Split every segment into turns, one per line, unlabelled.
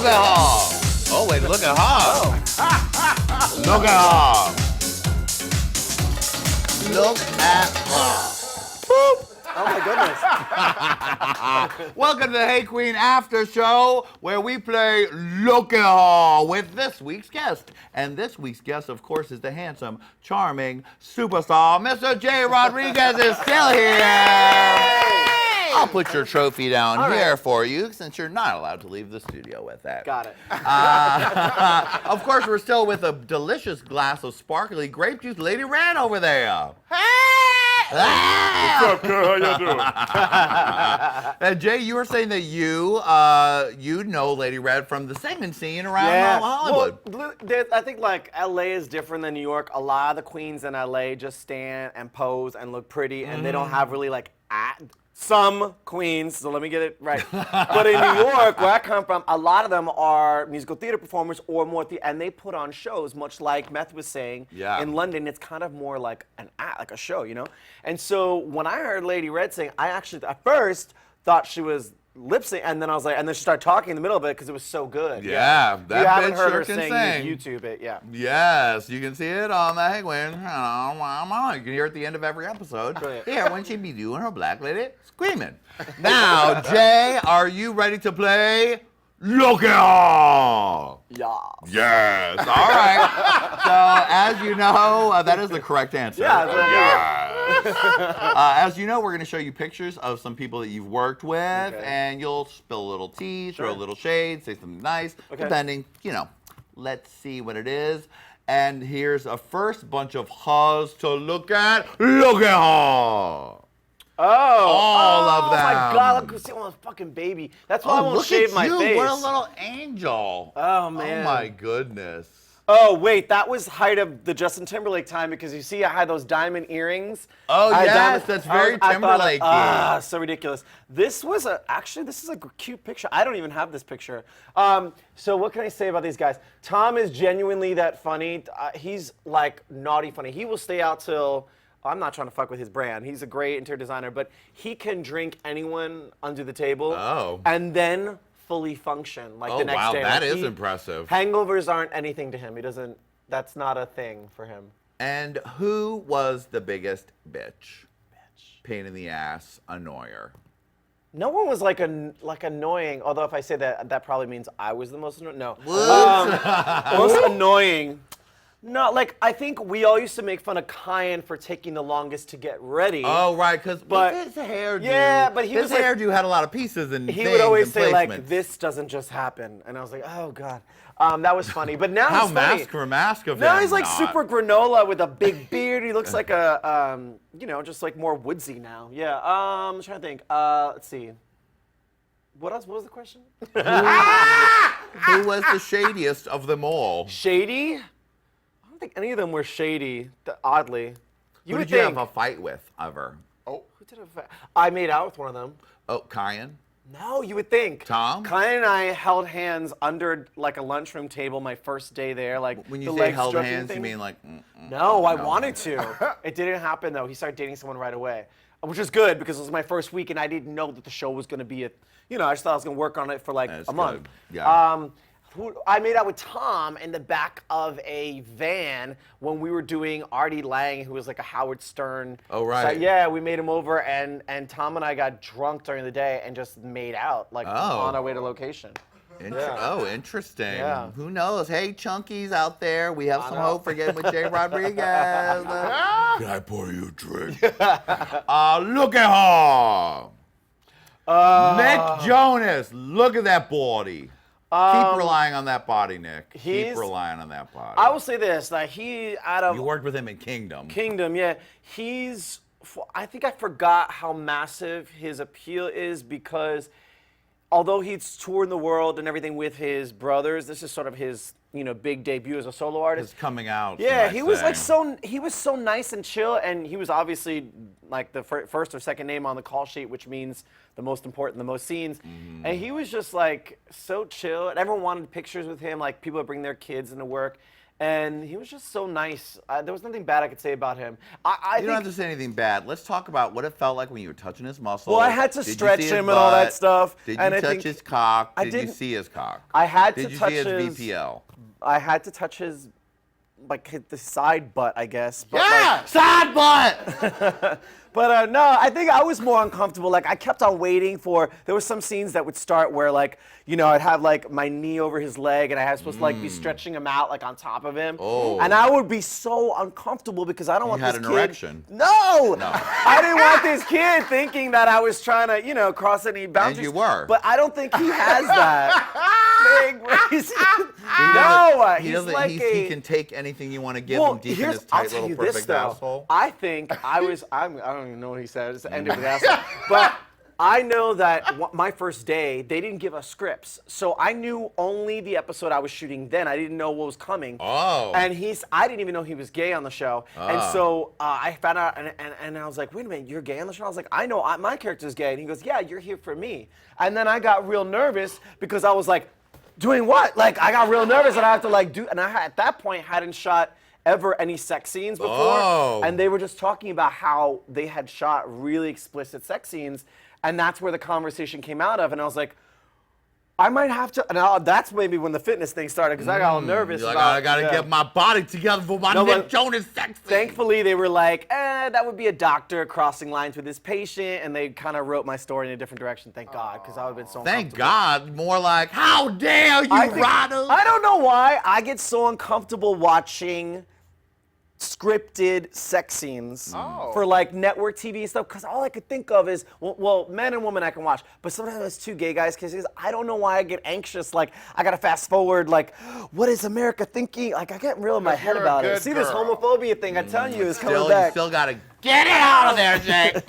Look at her. Oh, wait, look at her. Look at her. Look at her. Boop.
Oh my goodness.
Welcome to the Hey Qween After Show, where we play Look at Her with this week's guest. And this week's guest, of course, is the handsome, charming superstar, Mr. J. Rodriguez is still here.
Hey!
I'll put your trophy down here for you, since you're not allowed to leave the studio with that.
Got it.
Of course, we're still with a delicious glass of sparkly grape juice. Lady Red over there.
Hey!
What's up, girl? How you doing?
Jay, you were saying that you know Lady Red from the segment scene around Hollywood.
Well, I think like LA is different than New York. A lot of the queens in LA just stand and pose and look pretty, and they don't have really like some queens, so let me get it right. But in New York, where I come from, a lot of them are musical theater performers or more, and they put on shows, much like Meth was saying.
Yeah.
In London, it's kind of more like an act, like a show, you know? And so when I heard Lady Red sing, I actually, at first, thought she was lip sync, and then I was like, and then she started talking in the middle of it because it was so good.
Yeah, that
you haven't
bitch
heard
sure
her
can
sing,
sing.
you YouTube it, yeah.
Yes, you can see it on the Hey Qween. You can hear it at the end of every episode.
Brilliant.
Here, when she be doing her black lady screaming. Now, Jay, are you ready to play Look at Her?
Yeah.
Yes. All right. So, as you know, that is the correct answer.
Yeah, that's what
As you know, we're going to show you pictures of some people that you've worked with, and you'll spill a little tea, throw a little shade, say something nice, depending, you know. Let's see what it is. And here's a first bunch of hugs to look at. Look at her. All of them.
Oh my God, look, see my fucking baby. That's why I won't
look
shave
at
my
you.
face.
What a little angel.
Oh, man.
Oh my goodness.
Oh, wait, that was height of the Justin Timberlake time because you see I had those diamond earrings.
Oh,
I had
yes,
diamond-
that's very
I thought,
Timberlake-y.
so ridiculous. This was actually, this is a cute picture. I don't even have this picture. So what can I say about these guys? Tom is genuinely that funny. He's like naughty funny. He will stay out till, I'm not trying to fuck with his brand. He's a great interior designer, but he can drink anyone under the table.
Oh.
And then fully function like the next
wow,
day.
that
Like,
is impressive.
Hangovers aren't anything to him. He doesn't, that's not a thing for him.
And who was the biggest bitch? Pain in the ass, annoyer.
No one was like annoying, although if I say that, that probably means I was the most annoying. No. Most annoying. No, like, I think we all used to make fun of Cayne for taking the longest to get ready.
Oh, right, because
But-
his hairdo.
Yeah, but he
his
was like-
hairdo had a lot of pieces and
He
things
would always
and
say, like,
placements.
this doesn't just happen. And I was like, oh, God. That was funny. But now
How
he's funny.
mask of him.
Now he's like
not.
super granola with a big beard. He looks like a, you know, just like more woodsy now. Yeah, I'm trying to think. Let's see. What else? What was the question?
Who was the shadiest of them all?
Shady? I don't think any of them were shady, oddly.
Who
would
did you
think.
have a fight with, ever?
Who did I made out with one of them.
Oh, Cayne?
No, you would think.
Tom?
Cayne and I held hands under like a lunchroom table my first day there. Like
When
the
you say
leg
held
stroking
hands,
thing.
you mean like...
No, I wanted to. It didn't happen though. He started dating someone right away, which was good because it was my first week and I didn't know that the show was going to be you know, I just thought I was going to work on it for like
That's
a month.
good. Yeah.
I made out with Tom in the back of a van when we were doing Artie Lang, who was like a Howard Stern.
Oh, right.
So, yeah, we made him over, and Tom and I got drunk during the day and just made out, like on our way to location.
Oh, interesting.
Yeah.
Who knows? Hey, chunkies out there, we have some hope for getting with Jay Rodriguez. Can I pour you a drink? Look at her. Nick Jonas, look at that body. Keep relying on that body, Nick. Keep relying on that body.
I will say this, that
You worked with him in Kingdom.
Yeah. I think I forgot how massive his appeal is because although he's touring the world and everything with his brothers, this is sort of his, you know, big debut as a solo artist.
His coming out.
Yeah, he was like he was so nice and chill, and he was obviously like the first or second name on the call sheet, which means the most important, the most scenes. And he was just like so chill, and everyone wanted pictures with him. Like people would bring their kids into work, And he was just so nice. There was nothing bad I could say about him. I
You don't have to say anything bad. Let's talk about what it felt like when you were touching his muscle.
Well, I had to
Did you
stretch
see his
him and all that
butt?
stuff.
Did
and
you
I
touch
think
his cock?
I
Did you
didn't-
see his cock?
I had
Did
to
you
touch
see his
his
VPL?
I had to touch his, like, hit the side butt, I guess. But
Yeah, side butt.
But no, I think I was more uncomfortable. Like, I kept on waiting for, there were some scenes that would start where, like, you know, I'd have, like, my knee over his leg, and I was supposed to, like, be stretching him out, like, on top of him.
Oh.
And I would be so uncomfortable because I don't want
had
this
an
kid.
erection.
No! I didn't want this kid thinking that I was trying to, you know, cross any boundaries.
you were.
But I don't think he has that. Big reason. No,
He
he's
doesn't.
like
He can take anything you want to give
well,
him deep in
here's,
his
I'll
tight
tell
little
you this,
perfect
though.
asshole.
I think I don't even know what he said. It's ended with asshole. But I know that my first day, they didn't give us scripts. So I knew only the episode I was shooting then. I didn't know what was coming.
Oh.
And I didn't even know he was gay on the show. And so I found out, and I was like, wait a minute, you're gay on the show? I was like, I know, my character's gay. And he goes, yeah, you're here for me. And then I got real nervous because I was like, doing what? Like, I got real nervous and I had to like do, and at that point hadn't shot ever any sex scenes before.
Oh.
And they were just talking about how they had shot really explicit sex scenes. And that's where the conversation came out of. And I was like, I might have to, and that's maybe when the fitness thing started because I got all nervous.
You're like,
about,
I gotta get my body together for my
No,
Nick
but
Jonas sex scene.
Thankfully, they were like, that would be a doctor crossing lines with his patient. And they kind of wrote my story in a different direction, thank God, because I would have been so
Thank
uncomfortable.
God. More like, how dare you,
I think-
Ryder?
I don't know why I get so uncomfortable watching scripted sex scenes for like network TV and stuff because all I could think of is, well, man and woman I can watch, but sometimes it's two gay guys kissing. I don't know why I get anxious. Like, I gotta fast forward, like, what is America thinking? Like, I get real in my head
you're a
about it.
good
See, this
girl.
homophobia thing, I'm telling you, is coming
You
back.
still gotta get it out of there, Jake.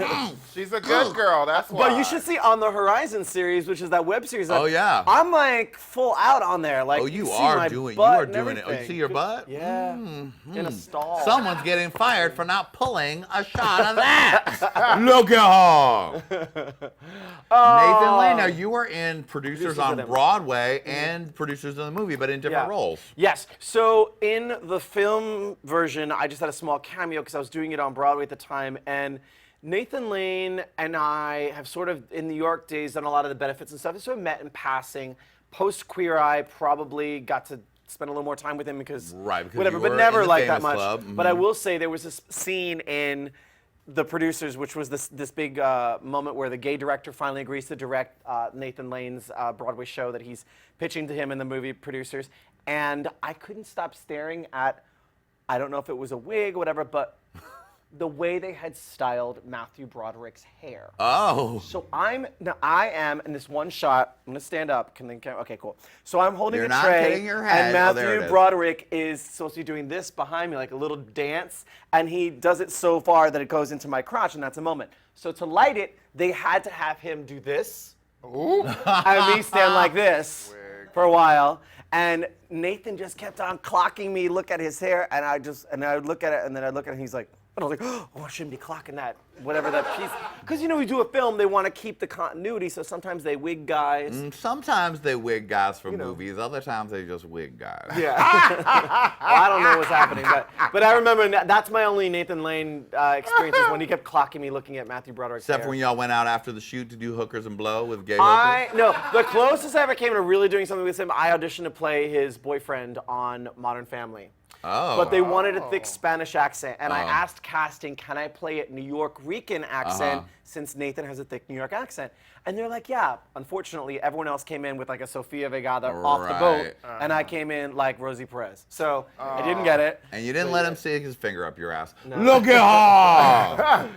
She's a good girl. That's why.
But you should see On the Horizon series, which is that web series. That
Oh, yeah.
I'm like full out on there. Like,
Oh, you
see
are
my
doing. You
butt
are
and
doing it. Oh, you
everything.
see your butt?
Yeah, in a stall.
Someone's getting fired for not pulling a shot of that. Look at her. Nathan Lane, now you were in Producers on
of it.
Broadway and Producers of the movie, but in different roles.
Yes. So in the film version, I just had a small cameo because I was doing it on Broadway at the time. And Nathan Lane and I have sort of, in New York days, done a lot of the benefits and stuff. We sort of met in passing. Post Queer Eye, probably got to spend a little more time with him because,
Right, because
whatever,
you
but
were
never
in the
like that
Famous
much.
Club.
But I will say there was this scene in The Producers, which was this big moment where the gay director finally agrees to direct Nathan Lane's Broadway show that he's pitching to him in the movie Producers. And I couldn't stop staring at, I don't know if it was a wig or whatever, but the way they had styled Matthew Broderick's hair.
Oh.
So I am in this one shot. I'm gonna stand up. Okay, cool. So I'm holding
You're
a
not
tray,
hitting your head.
and
Oh, there it
Matthew
is.
Broderick is supposed to be doing this behind me, like a little dance, and he does it so far that it goes into my crotch, and that's a moment. So to light it, they had to have him do this, and me stand like this for a while. And Nathan just kept on clocking me, look at his hair, and I would look at it, and then I'd look at it, and he's like, and I was like, oh, I shouldn't be clocking that, whatever that piece. Because, you know, we do a film, they want to keep the continuity, so sometimes they wig guys.
Sometimes they wig guys for movies. Other times they just wig guys.
Yeah. Well, I don't know what's happening, but I remember that's my only Nathan Lane experience is when he kept clocking me looking at Matthew Broderick's
Except
hair.
for when y'all went out after the shoot to do Hookers and Blow with gay hookers.
No, the closest I ever came to really doing something with him, I auditioned to play his boyfriend on Modern Family.
Oh.
But they wanted a thick Spanish accent, and I asked casting, can I play a New York Rican accent since Nathan has a thick New York accent? And they're like, yeah. Unfortunately, everyone else came in with like a Sofia Vergara off the boat, and I came in like Rosie Perez. So I didn't get it.
And you didn't let him stick his finger up your ass. Look at her!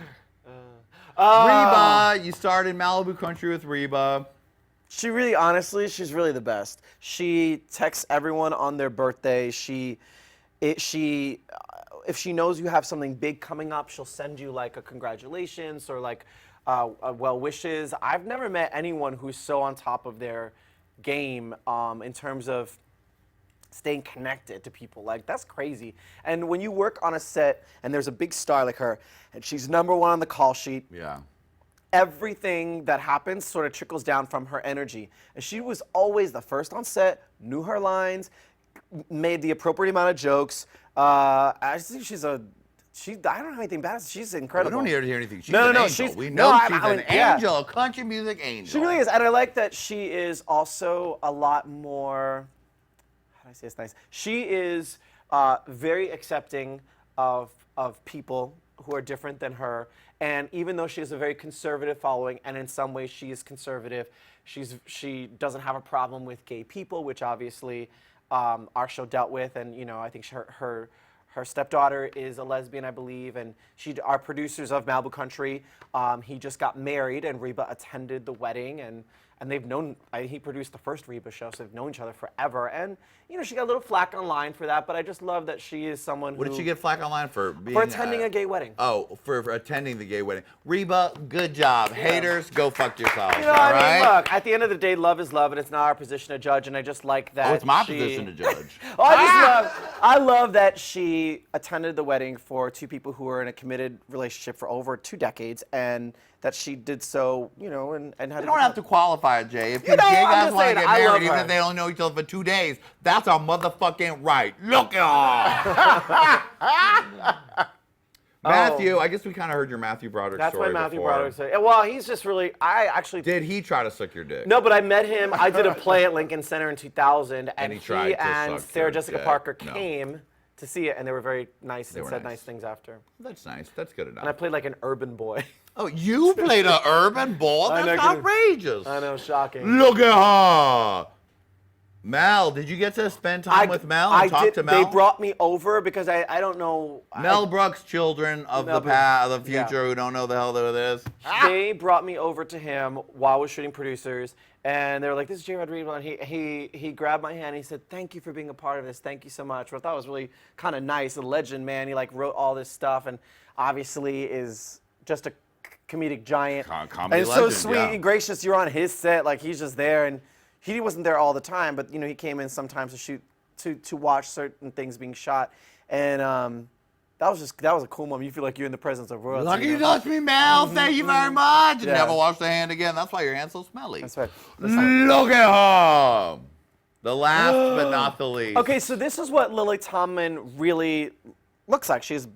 Reba, you started in Malibu Country with Reba.
She really, honestly, she's really the best. She texts everyone on their birthday. If she knows you have something big coming up, she'll send you like a congratulations or like a well wishes. I've never met anyone who's so on top of their game in terms of staying connected to people. Like, that's crazy. And when you work on a set and there's a big star like her and she's #1 on the call sheet,
Yeah.
everything that happens sort of trickles down from her energy. And she was always the first on set, knew her lines, made the appropriate amount of jokes. I think I don't have anything bad. She's incredible.
We don't need to hear anything. She's
No,
an
no,
angel.
she's-
We
no,
know
I
she's
mean,
an
yeah.
angel, a country music angel.
She really is, and I like that she is also a lot more. How do I say this nice? She is very accepting of people who are different than her, and even though she has a very conservative following, and in some ways she is conservative, she doesn't have a problem with gay people, which obviously our show dealt with, and I think her stepdaughter is a lesbian, I believe, and our producers of Malibu Country, he just got married, and Reba attended the wedding, and they've known, he produced the first Reba show, so they've known each other forever, and she got a little flack online for that, but I just love that she is someone
What did she get flack online for? Being,
for attending a gay wedding.
Oh, for attending the gay wedding. Reba, good job. Haters, go fuck yourselves.
All right? Look, at the end of the day, love is love, and it's not our position to judge, and I just like that.
Oh, it's my position to judge.
I love that she attended the wedding for two people who were in a committed relationship for over 2 decades, and that she did so, and had.
You don't have to qualify it, Jay. If these gay
I'm
guys
just
want to
saying,
get
I love
married, even
her.
if they don't know each other for 2 days, that's our motherfucking right. Look at her. Matthew, I guess we kind of heard your Matthew Broderick
That's
story
why Matthew
before.
Broderick said. Well, he's just really. I actually.
Did he try to suck your dick?
No, but I met him. I did a play at Lincoln Center in 2000, and
he tried to
and
suck
Sarah
your
Jessica
dick.
Parker
No.
came to see it, and they were very nice and
were
said
nice.
nice things after.
That's nice. That's good enough.
And I played like an urban boy.
Oh, you played an urban boy?
I
That's
know, 'cause-
outrageous.
I know, shocking.
Look at her. Mel, did you get to spend time with Mel and talk to Mel?
They brought me over because I don't know.
Mel Brooks, children of
Mel
the past,
Brooks,
of the future, who don't know the hell that it is.
They brought me over to him while I was shooting producers, and they were like, "This is J. Rod, and he grabbed my hand. And he said, "Thank you for being a part of this. Thank you so much." What I thought was really kind of nice. A legend, man. He wrote all this stuff, and obviously is just a comedic giant.
Comedy
and so
legend,
sweet
yeah.
and gracious. You're on his set, like he's just there, and he wasn't there all the time, but he came in sometimes to shoot to watch certain things being shot, and that was a cool moment. You feel like you're in the presence of royalty.
Lucky you touched me, Mel. Thank you very much. And
Yeah.
never wash the hand again. That's why your hand's so smelly.
That's right.
Look at her. The last but not the least.
Okay, so this is what Lily Tomlin really looks like. She has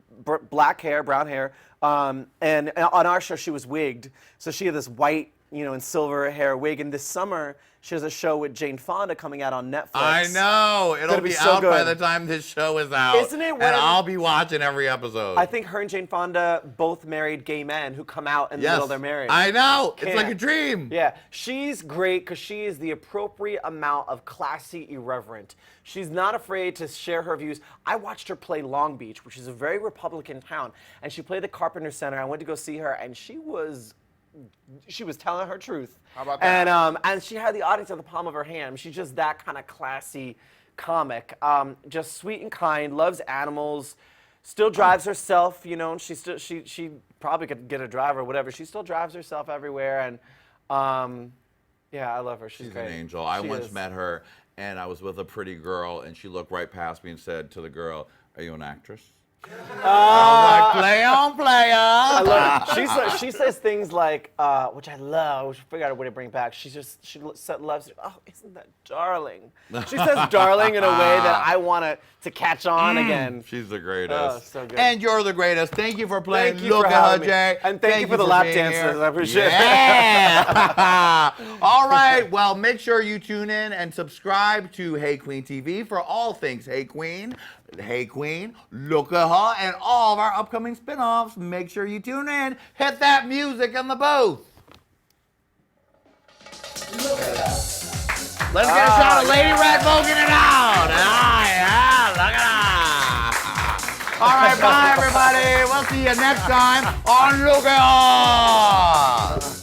black hair, brown hair, and on our show she was wigged. So she had this white, and silver hair wig. And this summer she has a show with Jane Fonda coming out on Netflix.
I know. It'll
gonna
be
be so
out by
good.
the time this show is out.
Isn't it
And
when-
I'll be watching every episode.
I think her and Jane Fonda both married gay men who come out in the middle of their marriage.
I know. It's
Can't.
like a dream.
Yeah, she's great because she is the appropriate amount of classy irreverent. She's not afraid to share her views. I watched her play Long Beach, which is a very Republican town, and she played the Carpenter Center. I went to go see her, and she was telling her truth.
How about that?
And she had the audience at the palm of her hand. She's just that kind of classy comic. Just sweet and kind, loves animals, still drives herself, and she probably could get a driver or whatever. She still drives herself everywhere, and yeah, I love her. She's great.
An angel. I
She
once
is.
met her, and I was with a pretty girl, and she looked right past me and said to the girl, "Are you an actress?" I was like, "Play on, player."
I love it. She says things like, which I love. We should figure out a way to bring back. She loves it. Oh, isn't that darling? She says darling in a way that I want to catch on again.
She's the greatest.
Oh, so good.
And you're the greatest. Thank you for playing.
Thank you
Look
for
at her,
having me.
Jay.
And thank you for the lap
being
dances.
here.
I appreciate it.
Yeah. All right. Well, make sure you tune in and subscribe to Hey Qween TV for all things Hey Qween. Hey Qween, Look at Her, and all of our upcoming spin-offs. Make sure you tune in. Hit that music in the booth. Let's get a shot of Lady Red voguing it out. Yeah, look at her. All right, bye, everybody. We'll see you next time on Look at Her.